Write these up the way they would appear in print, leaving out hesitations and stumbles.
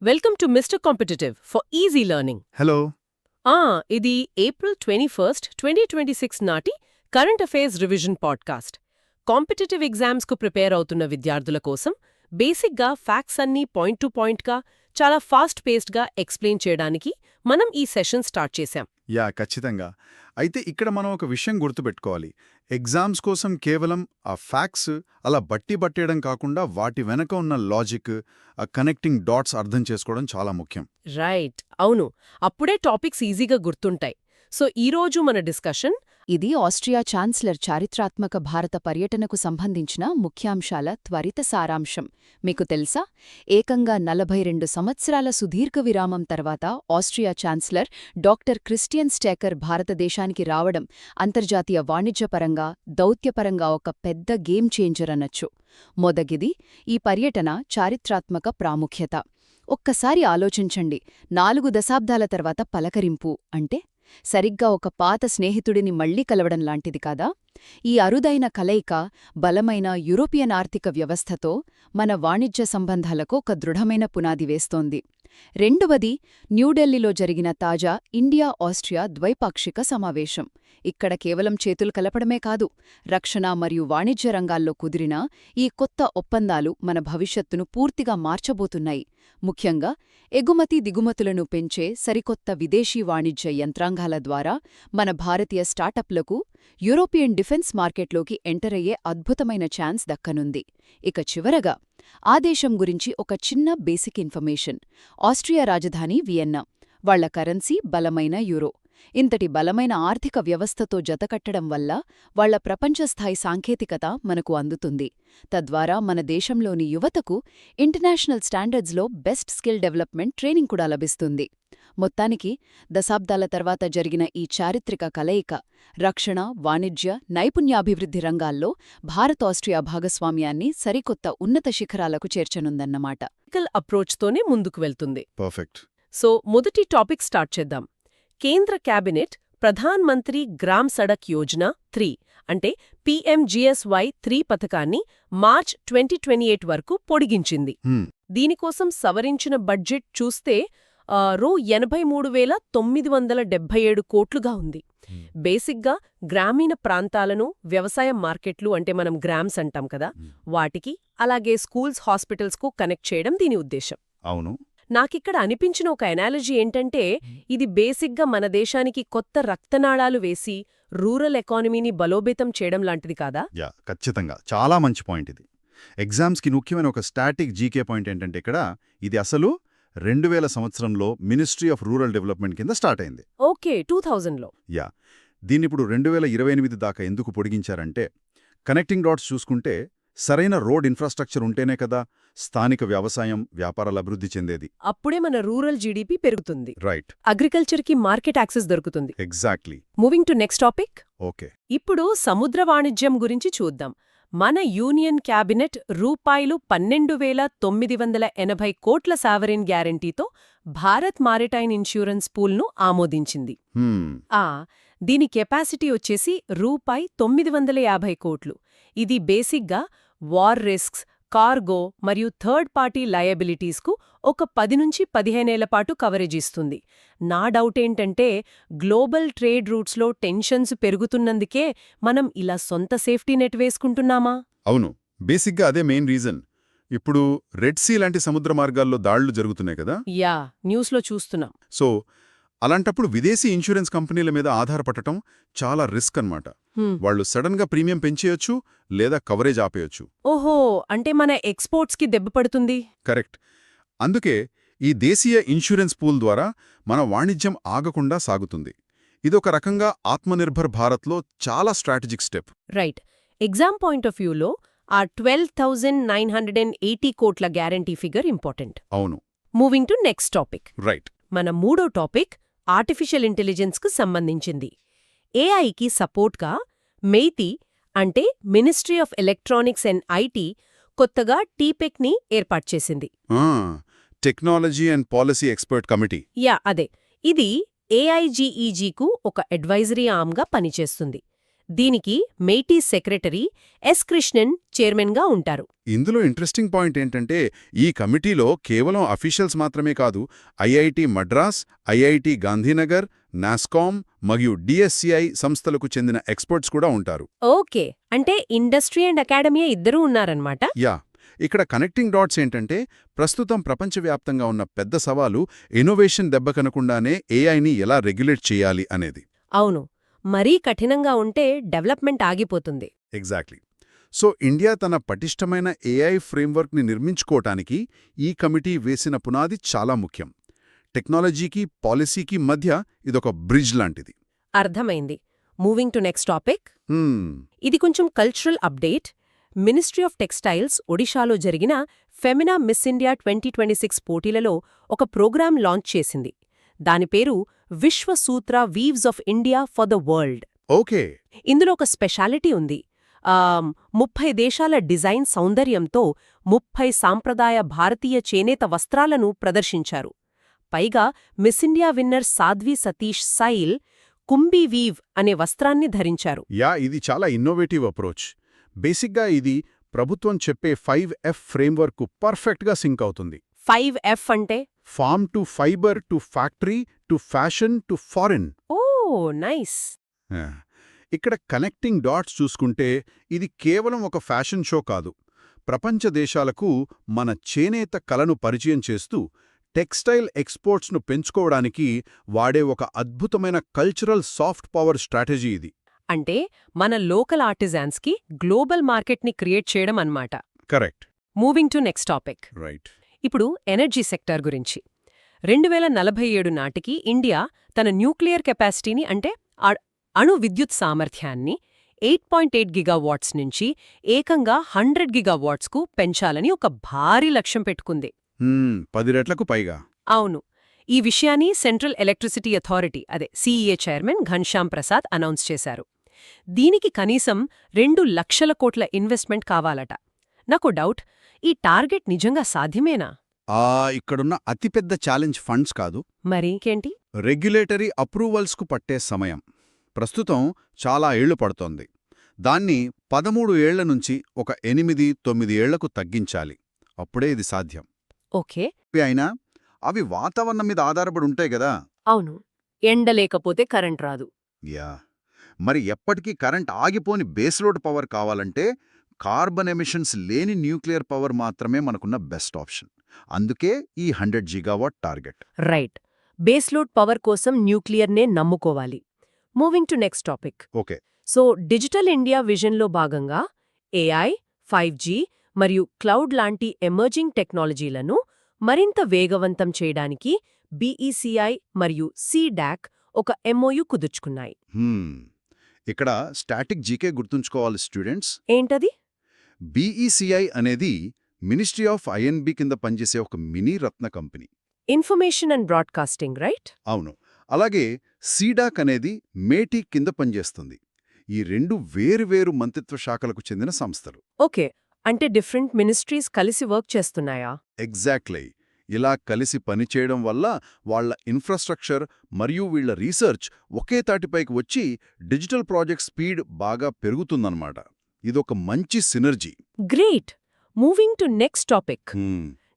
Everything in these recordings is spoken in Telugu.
Welcome to mister competitive for easy learning. Hello. ఇది ఏప్రిల్ 21, 2026 నాటి current affairs revision podcast. Competitive ఎగ్జామ్స్కు ప్రిపేర్ అవుతున్న విద్యార్థుల కోసం బేసిక్గా ఫ్యాక్ట్స్ అన్నీ పాయింట్ టు పాయింట్గా చాలా ఫాస్ట్ పేస్డ్గా ఎక్స్ప్లెయిన్ చేయడానికి మనం ఈ సెషన్ స్టార్ట్ చేశాం. ఖచ్చితంగా. అయితే ఇక్కడ మనం ఒక విషయం గుర్తుపెట్టుకోవాలి. ఎగ్జామ్స్ కోసం కేవలం ఆ ఫ్యాక్ట్స్ అలా బట్టేయడం కాకుండా వాటి వెనక ఉన్న లాజిక్, ఆ కనెక్టింగ్ డాట్స్ అర్థం చేసుకోవడం చాలా ముఖ్యం. రైట్, అవును. అప్పుడే టాపిక్స్ ఈజీగా గుర్తుంటాయి. సో ఈరోజు మన డిస్కషన్ ఇది ఆస్ట్రియా ఛాన్సలర్ చారిత్రాత్మక భారత పర్యటనకు సంబంధించిన ముఖ్యాంశాల త్వరిత సారాంశం. మీకు తెలుసా, ఏకంగా 42 సంవత్సరాల సుదీర్ఘ విరామం తర్వాత Austria chancellor doctor Christian staker భారతదేశానికి రావడం అంతర్జాతీయ వాణిజ్యపరంగా, దౌత్యపరంగా ఒక పెద్ద గేమ్ చేంజర్ అనొచ్చు. మొదగిది, ఈ పర్యటన చారిత్రాత్మక ప్రాముఖ్యత. ఒక్కసారి ఆలోచించండి, 4 దశాబ్దాల తర్వాత పలకరింపు అంటే సరిగ్గా ఒక పాత స్నేహితుడిని మళ్లీ కలవడం లాంటిది కాదా? ఈ అరుదైన కలయిక బలమైన యూరోపియన్ ఆర్థిక వ్యవస్థతో మన వాణిజ్య సంబంధాలకు ఒక దృఢమైన పునాది వేస్తోంది. రెండవది, న్యూఢిల్లీలో జరిగిన తాజా ఇండియా-ఆస్ట్రియా ద్వైపాక్షిక సమావేశం. ఇక్కడ కేవలం చేతులు కలపడమే కాదు, రక్షణ మరియు వాణిజ్య రంగాల్లో కుదిరిన ఈ కొత్త ఒప్పందాలు మన భవిష్యత్తును పూర్తిగా మార్చబోతున్నాయి. ముఖ్యంగా ఎగుమతి దిగుమతులను పెంచే సరికొత్త విదేశీ వాణిజ్య యంత్రాంగాల ద్వారా మన భారతీయ స్టార్టప్లకు యూరోపియన్ డిఫెన్స్ మార్కెట్లోకి ఎంటర్ అయ్యే అద్భుతమైన ఛాన్స్ దక్కనుంది. ఇక చివరగా ఆ దేశం గురించి ఒక చిన్న బేసిక్ ఇన్ఫర్మేషన్. ఆస్ట్రియా రాజధాని వియన్నా. వాళ్ల కరెన్సీ బలమైన యూరో. ఇంతటి బలమైన ఆర్థిక వ్యవస్థతో జతకట్టడం వల్ల వాళ్ల ప్రపంచస్థాయి సాంకేతికత మనకు అందుతుంది. తద్వారా మన దేశంలోని యువతకు ఇంటర్నేషనల్ స్టాండర్డ్స్లో బెస్ట్ స్కిల్ డెవలప్మెంట్ ట్రైనింగ్ కూడా లభిస్తుంది. మొత్తానికి దశాబ్దాల తర్వాత జరిగిన ఈ చారిత్రక కలయిక రక్షణ, వాణిజ్య, నైపుణ్యాభివృద్ధి రంగాల్లో భారత్-ఆస్ట్రియా భాగస్వామ్యాన్ని సరికొత్త ఉన్నత శిఖరాలకు చేర్చనుందన్నమాట. అప్రోచ్తోనే ముందుకు వెళ్తుంది. పర్ఫెక్ట్. సో మొదటి టాపిక్ స్టార్ట్ చేద్దాం. కేంద్ర క్యాబినెట్ ప్రధాన్ మంత్రి గ్రామ్ సడక్ యోజన 3 అంటే PMGSY 3 పథకాన్ని మార్చ్ 2028 వరకు పొడిగించింది. దీనికోసం సవరించిన బడ్జెట్ చూస్తే రూ. 83,977 కోట్లుగా ఉంది. బేసిక్గా గ్రామీణ ప్రాంతాలను వ్యవసాయ మార్కెట్లు అంటే మనం గ్రామ్స్ అంటాం కదా, వాటికి అలాగే స్కూల్స్, హాస్పిటల్స్కు కనెక్ట్ చేయడం దీని ఉద్దేశం. అవును. నాకిక్కడ అనిపించిన ఒక ఎనాలజీ ఏంటంటే, ఇది బేసిక్గా మన దేశానికి కొత్త రక్తనాళాలు వేసి రూరల్ ఎకానమీని బలోపేతం చేయడం లాంటిది కాదా? ఖచ్చితంగా చాలా మంచి పాయింట్ ఇది. ఎగ్జామ్స్కి ముఖ్యమైన ఒక స్టాటిక్ జీకే పాయింట్ ఏంటంటే ఇక్కడ ఇది అసలు 2000 సంవత్సరంలో మినిస్ట్రీ ఆఫ్ రూరల్ డెవలప్మెంట్ కింద స్టార్ట్ అయింది. ఓకే, 2000లో. దీన్నిప్పుడు 2028 దాకా ఎందుకు పొడిగించారంటే, కనెక్టింగ్ డాట్స్ చూసుకుంటే సరైన రోడ్ ఇన్ఫ్రాస్ట్రక్చర్ ఉంటేనే కదా స్థానిక వ్యవసాయం, వ్యాపారాలు అభివృద్ధి చెందేది. అప్పుడే మన రూరల్ జీడీపీ పెరుగుతుంది. రైట్. అగ్రికల్చర్కి మార్కెట్ యాక్సెస్ దొరుకుతుంది. Exactly. Moving to next topic. Okay. ఇప్పుడు సముద్ర వాణిజ్యం గురించి చూద్దాం. మన యూనియన్ క్యాబినెట్ రూపాయలు 12,980 కోట్ల సావరిన్ గ్యారంటీతో భారత్ మారిటైమ్ ఇన్సూరెన్స్ పూల్ను ఆమోదించింది. దీని కెపాసిటీ వచ్చేసి రూపాయి 950 కోట్లు. ఇది బేసిక్గా వార్ రిస్క్స్, కార్గో మరియు థర్డ్ పార్టీ లయబిలిటీస్కు ఒక 10 నుంచి 15 ఏళ్ల పాటు కవరేజ్ ఇస్తుంది. నా డౌటేంటంటే, గ్లోబల్ ట్రేడ్ రూట్స్లో టెన్షన్స్ పెరుగుతున్నందుకే మనం ఇలా సొంత సేఫ్టీ నెట్ వేసుకుంటున్నామా? అవును, బేసిక్గా అదే మెయిన్ రీజన్. ఇప్పుడు రెడ్ సీ లాంటి సముద్ర మార్గాల్లో దాళ్లు జరుగుతున్నాయి కదా. న్యూస్లో చూస్తున్నాం. సో అలాంటప్పుడు విదేశీ ఇన్సూరెన్స్ కంపెనీల మీద ఆధారపడటం చాలా రిస్క్ అన్నమాట. వాళ్ళు సడన్గా ప్రీమియం పెంచేయొచ్చు లేదా కవరేజ్ ఆపేయొచ్చు. ఓహో, అంటే మన ఎక్స్పోర్ట్స్కి దెబ్బపడుతుంది. కరెక్ట్. అందుకే ఈ దేశీయ ఇన్సూరెన్స్ పూల్ ద్వారా మన వాణిజ్యం ఆగకుండా సాగుతుంది. ఇదొక రకంగా ఆత్మనిర్భర్ భారత్లో చాలా strategic step. Right. Exam point of వ్యూలో ఆ 12,980 కోట్ల గ్యారంటీ ఫిగర్ ఇంపార్టెంట్. అవును. Moving to next topic. Right. మన మూడో టాపిక్ ఆర్టిఫిషియల్ ఇంటెలిజెన్స్కు సంబంధించింది. ఏఐకి సపోర్ట్గా మెయితీ అంటే ministry of electronics and IT కొత్తగా టీపెక్ని ఏర్పాటు చేసింది. Technology and policy expert committee. అదే. ఇది ఏఐజీఈజీకు ఒక అడ్వైజరీ ఆర్మ్గా పనిచేస్తుంది. దీనికి మెయిటీ సెక్రటరీ ఎస్ కృష్ణన్ చైర్మన్గా ఉంటారు. ఇందులో ఇంట్రెస్టింగ్ పాయింట్ ఏంటంటే ఈ కమిటీలో కేవలం అఫీషియల్స్ మాత్రమే కాదు, ఐఐటి మద్రాస్, ఐఐటి గాంధీనగర్, నాస్కామ్ మరియు డిఎస్సిఐ సంస్థలకు చెందిన ఎక్స్పర్ట్స్ కూడా ఉంటారు. ఓకే, అంటే ఇండస్ట్రీ అండ్ అకాడమీ ఇద్దరూ ఉన్నారన్నమాట. యా, ఇక్కడ కనెక్టింగ్ డాట్స్ ఏంటంటే ప్రస్తుతం ప్రపంచవ్యాప్తంగా ఉన్న పెద్ద సవాలు ఇన్నోవేషన్ దెబ్బకనకుండానే ఏఐని ఎలా రెగ్యులేట్ చేయాలి అనేది. అవును, మరీ కఠినంగా ఉంటే డెవలప్మెంట్ ఆగిపోతుంది. ఎగ్జాక్ట్లీ. సో ఇండియా తన పటిష్టమైన ఏఐ ఫ్రేమ్వర్క్ని నిర్మించుకోవటానికి ఈ కమిటీ వేసిన పునాది చాలా ముఖ్యం. టెక్నాలజీకి, పాలసీకి మధ్య ఇదొక బ్రిడ్జ్ లాంటిది. అర్థమైంది. Moving to next topic. Hmm, ఇది కొంచెం cultural update. Ministry of textiles ఒడిషాలో జరిగిన ఫెమినా మిస్ ఇండియా 2026 పోటీలలో ఒక ప్రోగ్రాం లాంచ్ చేసింది. దాని పేరు Vishwasutra weaves of India for the world. Okay. ఇందులో ఒక స్పెషాలిటీ ఉంది. 30 దేశాల డిజైన్ సౌందర్యంతో 30 సాంప్రదాయ భారతీయ చేనేత వస్త్రాలను ప్రదర్శించారు. పైగా miss India winner Sadhvi Satish Sail Kunbi weave అనే వస్త్రాన్ని ధరించారు. యా, ఇది చాలా ఇన్నోవేటివ్ అప్రోచ్. బేసిక్గా ఇది ప్రభుత్వం చెప్పే 5F ఫ్రేమ్వర్క్కు పర్ఫెక్ట్గా సింక్ అవుతుంది. 5F అంటే? Farm to fibre to factory to fashion to foreign. Oh nice. ఇక్కడ కనెక్టింగ్ డాట్స్ చూసుకుంటే ఇది కేవలం ఒక ఫ్యాషన్ షో కాదు. ప్రపంచ దేశాలకు మన చేనేత కళను పరిచయం చేస్తూ టెక్స్టైల్ ఎక్స్పోర్ట్స్ను పెంచుకోవడానికి వాడే ఒక అద్భుతమైన కల్చరల్ సాఫ్ట్ పవర్ స్ట్రాటజీ ఇది. అంటే మన లోకల్ ఆర్టిజాన్స్కి గ్లోబల్ మార్కెట్ని క్రియేట్ చేయడం అన్నమాట. Correct. Moving to next topic. Right. ఇప్పుడు ఎనర్జీ సెక్టార్ గురించి. 2047 నాటికి ఇండియా తన న్యూక్లియర్ కెపాసిటీని, అంటే అణు విద్యుత్ సామర్థ్యాన్ని 8.8 గిగావాట్స్ నుంచి ఏకంగా 100 గిగావాట్స్కు పెంచాలని ఒక భారీ లక్ష్యం పెట్టుకుంది. 10 రెట్లకు పైగా. అవును. ఈ విషయాన్ని సెంట్రల్ ఎలక్ట్రిసిటీ అథారిటీ, అదే CEA chairman Ghanshyam Prasad announce చేశారు. దీనికి కనీసం 2 లక్షల కోట్ల ఇన్వెస్ట్మెంట్ కావాలట. నాకు డౌట్, ఈ టార్గెట్ నిజంగా సాధ్యమేనా? ఇక్కడున్న అతిపెద్ద ఛాలెంజ్ ఫండ్స్ కాదు, మరీకేంటి? రెగ్యులేటరీ అప్రూవల్స్కు పట్టే సమయం. ప్రస్తుతం చాలా ఏళ్లు పడుతోంది. దాన్ని 13 ఏళ్ల నుంచి ఒక 8-9 ఏళ్లకు తగ్గించాలి. అప్పుడే ఇది సాధ్యం. ఓకే. అయినా అవి వాతావరణం మీద ఆధారపడి ఉంటాయి గదా. అవును, ఎండ లేకపోతే కరెంట్ రాదు. యా, మరి ఎప్పటికీ కరెంట్ ఆగిపోని బేస్లోడ్ పవర్ కావాలంటే కార్బన్ ఎమిషన్స్ లేని న్యూక్లియర్ పవర్ మాత్రమే మనకున్న బెస్ట్ ఆప్షన్. అందుకే ఈ 100 gigawatt target. Right. Baseload power కోసం న్యూక్లియర్నే నమ్ముకోవాలి. Moving to next topic. Okay. So digital India విజన్లో భాగంగా ఏఐ, 5G మరియు క్లౌడ్ లాంటి ఎమర్జింగ్ టెక్నాలజీలను మరింత వేగవంతం చేయడానికి బీఈసీఐ మరియు సీడాక్ ఒక ఎంఓయు కుదుర్చుకున్నాయి. ఇక్కడ స్టాటిక్ జీకే గుర్తుంచుకోవాలి స్టూడెంట్స్. ఏంటది? బీఈసీఐ అనేది మినిస్ట్రీ ఆఫ్ ఐఎన్బి కింద పనిచేసే ఒక mini Ratna company. Information and broadcasting, right? అవును. అలాగే సీడాక్ అనేది మేటీ కింద పనిచేస్తుంది. ఈ 2 వేరువేరు మంత్రిత్వ శాఖలకు చెందిన సంస్థలు. ఓకే, అంటే డిఫరెంట్ మినిస్ట్రీస్ కలిసి వర్క్ చేస్తున్నాయా? ఎగ్జాక్ట్లీ. ఇలా కలిసి పనిచేయడం వల్ల వాళ్ల ఇన్ఫ్రాస్ట్రక్చర్ మరియు వీళ్ల రీసెర్చ్ ఒకే తాటిపైకి వచ్చి డిజిటల్ ప్రాజెక్ట్ స్పీడ్ బాగా పెరుగుతుందన్నమాట. ఇదొక మంచి synergy. Great. Moving to next topic.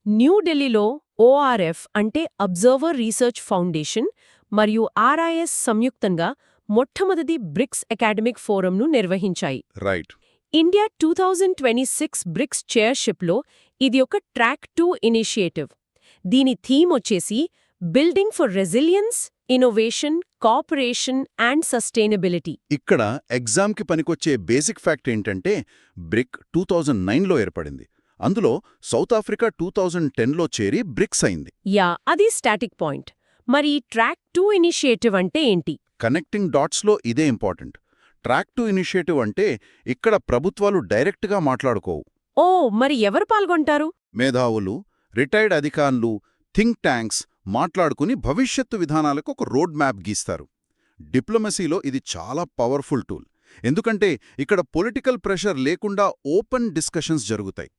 న్యూఢిల్లీలో ఓఆర్ఎఫ్ అంటే అబ్జర్వర్ రీసెర్చ్ ఫౌండేషన్ మరియు ఆర్ఐఎస్ సంయుక్తంగా మొట్టమొదటి బ్రిక్స్ అకాడమిక్ ఫోరంను నిర్వహించాయి. రైట్. ఇండియా 2026 బ్రిక్స్ చైర్షిప్లో ఇది ఒక ట్రాక్ 2 ఇనిషియేటివ్. దీని థీమ్ వచ్చేసి building for resilience, innovation, cooperation and sustainability. ఇక్కడ ఎగ్జామ్కి పనికొచ్చే బేసిక్ ఫ్యాక్ట్ ఏంటంటే బ్రిక్ 2009లో ఏర్పడింది. అందులో సౌత్ ఆఫ్రికా 2010లో చేరి బ్రిక్స్ అయింది. యా, అది స్టాటిక్ పాయింట్. మరి ట్రాక్ 2 ఇనిషియేటివ్ అంటే ఏంటి? కనెక్టింగ్ డాట్స్లో ఇదే ఇంపార్టెంట్. ట్రాక్ 2 ఇనిషియేటివ్ అంటే ఇక్కడ ప్రభుత్వాలు డైరెక్ట్గా మాట్లాడుకోవు. ఓ, మరి ఎవరు పాల్గొంటారు? మేధావులు, రిటైర్డ్ అధికారులు, థింక్ ట్యాంక్స్ మాట్లాడుకుని భవిష్యత్తు విధానాలకు ఒక రోడ్ మ్యాప్ గీస్తారు. డిప్లొమసీలో ఇది చాలా పవర్ఫుల్ టూల్. ఎందుకంటే ఇక్కడ పొలిటికల్ ప్రెషర్ లేకుండా ఓపెన్ డిస్కషన్స్ జరుగుతాయి.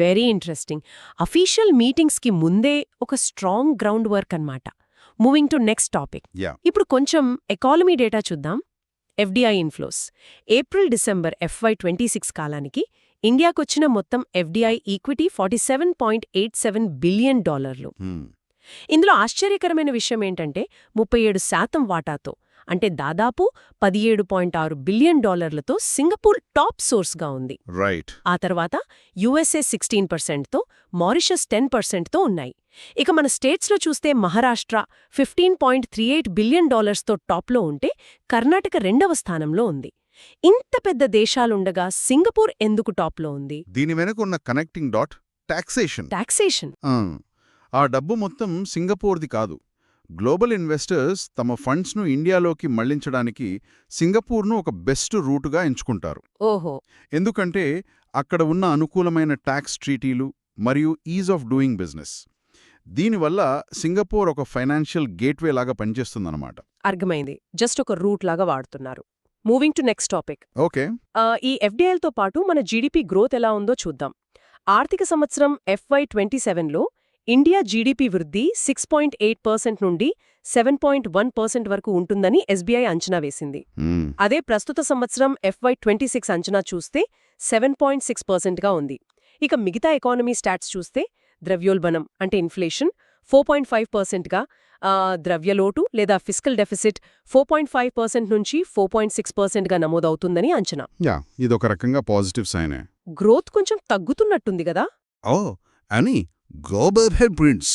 Very interesting. అఫీషియల్ మీటింగ్స్కి ముందే ఒక స్ట్రాంగ్ గ్రౌండ్ వర్క్ అన్నమాట. Moving to next topic. Yeah. ఇప్పుడు కొంచెం ఎకానమీ డేటా చూద్దాం. FDI inflows. ఏప్రిల్-డిసెంబర్ FY26 కాలానికి ఇండియాకొచ్చిన మొత్తం ఎఫ్డీఐ ఈక్విటీ $47.87 బిలియన్. ఇందులో ఆశ్చర్యకరమైన విషయమేంటంటే 37% వాటాతో, అంటే దాదాపు $17.6 బిలియన్ సింగపూర్ టాప్ సోర్స్గా ఉంది. రైట్. ఆ తర్వాత USA 16%తో, మారిషస్ 10%తో ఉన్నాయి. ఇక మన స్టేట్స్లో చూస్తే మహారాష్ట్ర $15.38 బిలియన్ తో టాప్లో ఉంటే కర్ణాటక 2వ స్థానంలో ఉంది. ఇంత పెద్ద దేశాలుండగా సింగపూర్ ఎందుకు టాప్లో ఉంది? దీని వెనుక ఉన్న కనెక్టింగ్ డాట్ టాక్సేషన్. ఆ డబ్బు మొత్తం సింగపూర్ది కాదు. గ్లోబల్ ఇన్వెస్టర్స్ తమ ఫండ్స్ను ఇండియాలోకి మళ్లించడానికి సింగపూర్ను ఒక బెస్ట్ రూటుగా ఎంచుకుంటారు. ఓహో. ఎందుకంటే అక్కడ ఉన్న అనుకూలమైన ట్యాక్స్ ట్రీటీలు మరియు ఈజ్ ఆఫ్ డూయింగ్ బిజినెస్. దీనివల్ల సింగపూర్ ఒక ఫైనాన్షియల్ గేట్వే లాగా పనిచేస్తుందన్నమాట. అర్థమైంది. జస్ట్ ఒక రూట్ లాగా వాడుతున్నారు. Moving to next topic. Okay. ఈ ఎఫ్డీఐలతో పాటు మన జీడీపీ గ్రోత్ ఎలా ఉందో చూద్దాం. ఆర్థిక సంవత్సరం FY27లో ఇండియా జీడీపీ వృద్ధి 6.8% నుండి 7.1% వరకు ఉంటుందని ఎస్బీఐ అంచనా వేసింది. అదే ప్రస్తుత సంవత్సరం FY26 అంచనా చూస్తే 7.6%గా ఉంది. ఇక మిగతా ఎకానమీ స్టాట్స్ చూస్తే ద్రవ్యోల్బణం అంటే ఇన్ఫ్లేషన్ 4.5%గా, ద్రవ్యలోటు లేదా ఫిస్కల్ డెఫిసిట్ 4.5% నుంచి 4.6%గా నమోదవుతుందని అంచనా. ఇదొక రకంగా పాజిటివ్ సైనే. గ్రోత్ కొంచెం తగ్గుతున్నట్టుంది కదా. అని గ్లోబల్ హెడ్విండ్స్,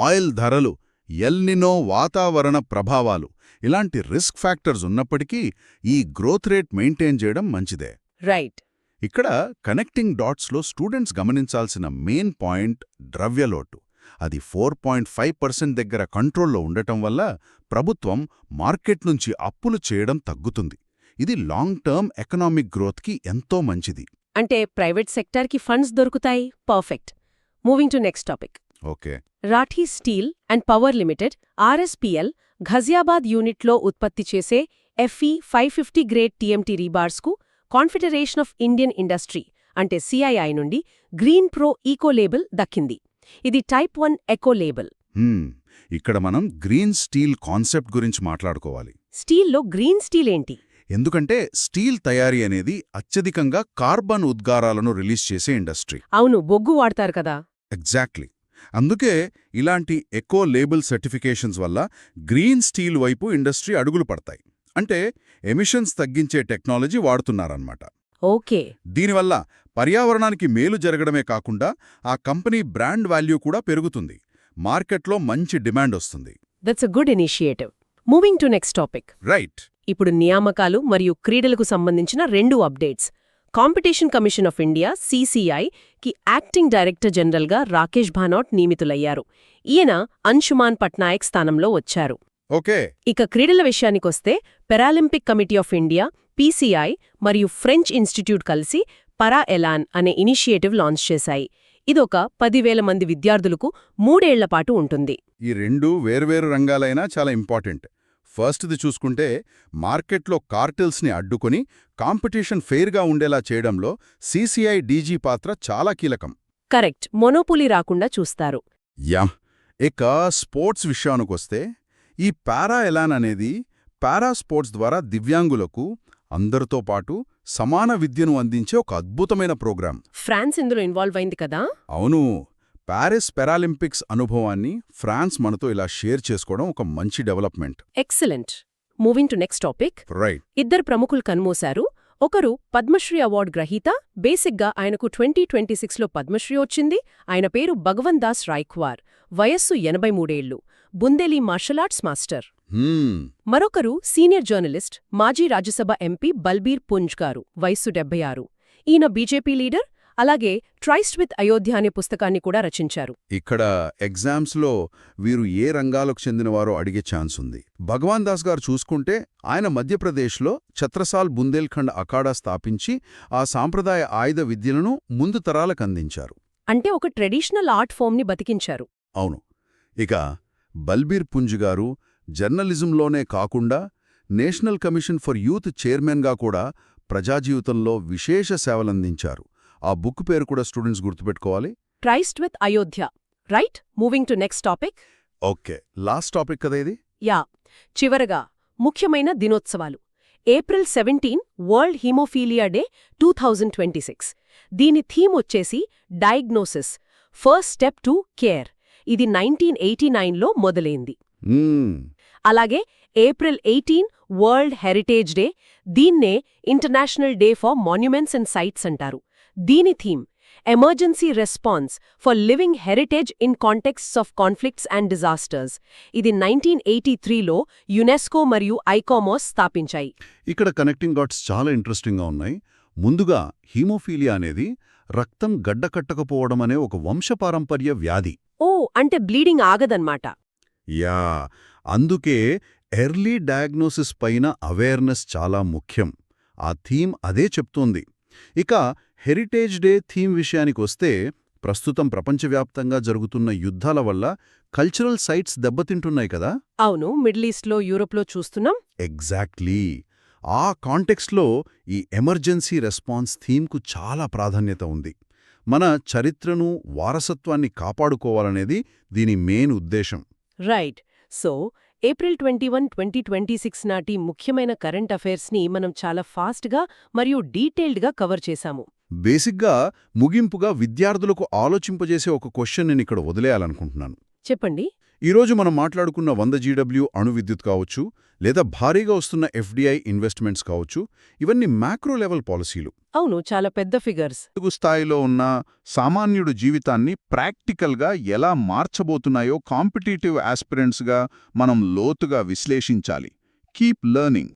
ఆయిల్ ధరలు, ఎల్నినో వాతావరణ ప్రభావాలు ఇలాంటి రిస్క్ ఫ్యాక్టర్స్ ఉన్నప్పటికీ ఈ గ్రోత్ రేట్ మెయింటైన్ చేయడం మంచిదే. రైట్. ఇక్కడ కనెక్టింగ్ డాట్స్లో స్టూడెంట్స్ గమనించాల్సిన మెయిన్ పాయింట్ ద్రవ్యలోటు. అది 4.5% దగ్గర కంట్రోల్లో ఉండటం వల్ల ప్రభుత్వం మార్కెట్ నుంచి అప్పులు చేయడం తగ్గుతుంది. ఇది లాంగ్ టర్మ్ ఎకనామిక్ గ్రోత్కి ఎంతో మంచిది. అంటే ప్రైవేట్ సెక్టార్కి ఫండ్స్ దొరుకుతాయి. Perfect. Moving to next topic. Okay. Rathi steel and power limited RSPL Ghaziabad యూనిట్లో ఉత్పత్తి చేసే FE 550 గ్రేడ్ TMT రీబార్స్కు కాన్ఫెడరేషన్ ఆఫ్ ఇండియన్ ఇండస్ట్రీ అంటే CII నుండి గ్రీన్ ప్రో ఈకో లేబుల్ దక్కింది. ఇది టైప్ 1 ఎకో లేబుల్. ఇక్కడ మనం గ్రీన్ స్టీల్ కాన్సెప్ట్ గురించి మాట్లాడుకోవాలి. స్టీల్లో గ్రీన్ స్టీల్ ఏంటి? ఎందుకంటే స్టీల్ తయారీ అనేది అత్యధికంగా కార్బన్ ఉద్గారాలను రిలీజ్ చేసే ఇండస్ట్రీ. అవును, బొగ్గు వాడతారు కదా. ఎగ్జాక్ట్లీ. అందుకే ఇలాంటి ఎకో లేబుల్ సర్టిఫికేషన్స్ వల్ల గ్రీన్ స్టీల్ వైపు ఇండస్ట్రీ అడుగులు పడతాయి. అంటే ఎమిషన్స్ తగ్గించే టెక్నాలజీ వాడుతున్నారన్నమాట. ఓకే. దీనివల్ల పర్యావరణానికి మేలు జరగడమే కాకుండా ఆ కంపెనీ బ్రాండ్ వాల్యూ కూడా పెరుగుతుంది. మార్కెట్లో మంచి డిమాండ్ వస్తుంది. That's a good initiative. Moving to next topic. Right. ఇప్పుడు నియామకాలు మరియు క్రీడలకు సంబంధించిన 2 updates. Competition commission of India CCI కి యాక్టింగ్ డైరెక్టర్ జనరల్గా రాకేష్ భానోట్ నియమితులయ్యారు. ఈయన అంశుమాన్ పట్నాయక్ స్థానంలో వచ్చారు. ఓకే. ఇక క్రీడల విషయానికొస్తే Paralympic committee of India PCI మరియు ఫ్రెంచ్ ఇన్స్టిట్యూట్ కలిసి పరా ఎలాన్ అనే ఇనిషియేటివ్ లాంచ్ చేశాయి. ఇదొక 10,000 మంది విద్యార్థులకు 3 ఏళ్లపాటు ఉంటుంది. ఈ 2 వేర్వేరు రంగాలైనా చాలా ఇంపార్టెంట్. ఫస్ట్ది చూసుకుంటే మార్కెట్లో కార్టెల్స్ని అడ్డుకొని కాంపిటీషన్ ఫెయిర్గా ఉండేలా చేయడంలో CCI DG పాత్ర చాలా కీలకం. కరెక్ట్. మొనోపోలీ రాకుండా చూస్తారు. ఇక స్పోర్ట్స్ విషయానికొస్తే ఈ పారా ఎలాన్ అనేది పారా స్పోర్ట్స్ ద్వారా దివ్యాంగులకు అందరితో పాటు సమాన విద్యను అందించే ఒక అద్భుతమైన ప్రోగ్రాం. ఫ్రాన్స్ ఇందులో ఇన్వాల్వ్ అయింది కదా. అవును. పారిస్ పారాలింపిక్స్ అనుభవాన్ని ఫ్రాన్స్ మనతో ఇలా షేర్ చేసుకోవడం ఒక మంచి development. Excellent. Moving to next topic. Right. 2 ప్రముఖులు కన్మూశారు. ఒకరు పద్మశ్రీ అవార్డు గ్రహీత. బేసిక్గా ఆయనకు 2026లో పద్మశ్రీ వచ్చింది. ఆయన పేరు భగవన్ దాస్ రాయ్ఖ్వార్. వయస్సు 83 ఏళ్లు. Bundeli martial arts master. మరొకరు సీనియర్ జర్నలిస్ట్, మాజీ రాజ్యసభ ఎంపీ బల్బీర్ పుంజ్ గారు. వయస్సు 76. ఈయన బీజేపీ లీడర్. అలాగే ట్రైస్ట్ విత్ అయోధ్య అనే పుస్తకాన్ని కూడా రచించారు. ఇక్కడ ఎగ్జామ్స్లో వీరు ఏ రంగాలకు చెందినవారో అడిగే ఛాన్స్ ఉంది. భగవాన్ దాస్ గారు చూసుకుంటే ఆయన మధ్యప్రదేశ్లో ఛత్రసాల్ బుందేల్ఖండ్ అఖాడా స్థాపించి ఆ సాంప్రదాయ ఆయుధ విద్యలను ముందు తరాలకు అందించారు. అంటే ఒక ట్రెడిషనల్ ఆర్ట్ ఫామ్ని బతికించారు. అవును. ఇక బల్బీర్ పుంజ్ గారు జర్నలిజంలోనే కాకుండా నేషనల్ కమిషన్ ఫర్ యూత్ చైర్మన్గా కూడా ప్రజాజీవితంలో విశేష సేవలందించారు. ఆ బుక్ పేరు కూడా స్టూడెంట్స్ గుర్తుపెట్టుకోవాలి. Tryst with Ayodhya. Right. Moving to next topic. Okay. Last topic కదా ఇది. చివరగా ముఖ్యమైన దినోత్సవాలు. April 17 world hemophilia day 2026. దీని థీమ్ వచ్చేసి diagnosis, first step to care. ఇది 1989లో మొదలైంది. అలాగే ఏప్రిల్ 18 వరల్డ్ హెరిటేజ్ డే. దీన్నే international day for monuments and sites అంటారు. దీని theme emergency response for living heritage in contexts of conflicts and disasters. ఇది 1983లో యునెస్కో మరియు ఐకామోస్ స్థాపించాయి. ఇక్కడ కనెక్టింగ్ డాట్స్ చాలా ఇంట్రెస్టింగ్గా ఉన్నాయి. ముందుగా హీమోఫీలియా అనేది రక్తం గడ్డకట్టకపోవడం అనే ఒక వంశపారంపర్య వ్యాధి. ఓ, అంటే బ్లీడింగ్ ఆగదన్నమాట. యా, అందుకే ఎర్లీ డయాగ్నోసిస్ పైన అవేర్నెస్ చాలా ముఖ్యం. ఆ థీమ్ అదే చెప్తోంది. ఇక హెరిటేజ్ డే థీమ్ విషయానికొస్తే, ప్రస్తుతం ప్రపంచవ్యాప్తంగా జరుగుతున్న యుద్ధాల వల్ల కల్చరల్ సైట్స్ దెబ్బతింటున్నాయి కదా. అవును, మిడిల్ ఈస్ట్లో, యూరోప్లో చూస్తున్నాం. ఎగ్జాక్ట్లీ. ఆ కాంటెక్స్ట్లో ఈ ఎమర్జెన్సీ రెస్పాన్స్ థీమ్కు చాలా ప్రాధాన్యత ఉంది. మన చరిత్రను, వారసత్వాన్ని కాపాడుకోవాలనేది దీని మెయిన్ ఉద్దేశం. రైట్. సో ఏప్రిల్ 21, 2026 నాటి ముఖ్యమైన కరెంట్ అఫైర్స్ని మనం చాలా ఫాస్ట్గా మరియు డీటెయిల్డ్గా కవర్ చేశాము. బేసిక్గా ముగింపుగా విద్యార్థులకు ఆలోచింపజేసే ఒక క్వశ్చన్ నేను ఇక్కడ వదిలేయాలనుకుంటున్నాను. చెప్పండి. ఈరోజు మనం మాట్లాడుకున్న 100 GW అణు విద్యుత్ కావచ్చు, లేదా భారీగా వస్తున్న FDI ఇన్వెస్ట్మెంట్స్ కావచ్చు, ఇవన్నీ మ్యాక్రో లెవెల్ పాలసీలు. అవును, చాలా పెద్ద ఫిగర్స్. తెలుగు స్థాయిలో ఉన్న సామాన్యుడు జీవితాన్ని ప్రాక్టికల్గా ఎలా మార్చబోతున్నాయో కాంపిటీటివ్ ఆస్పిరెంట్స్గా మనం లోతుగా విశ్లేషించాలి. Keep learning.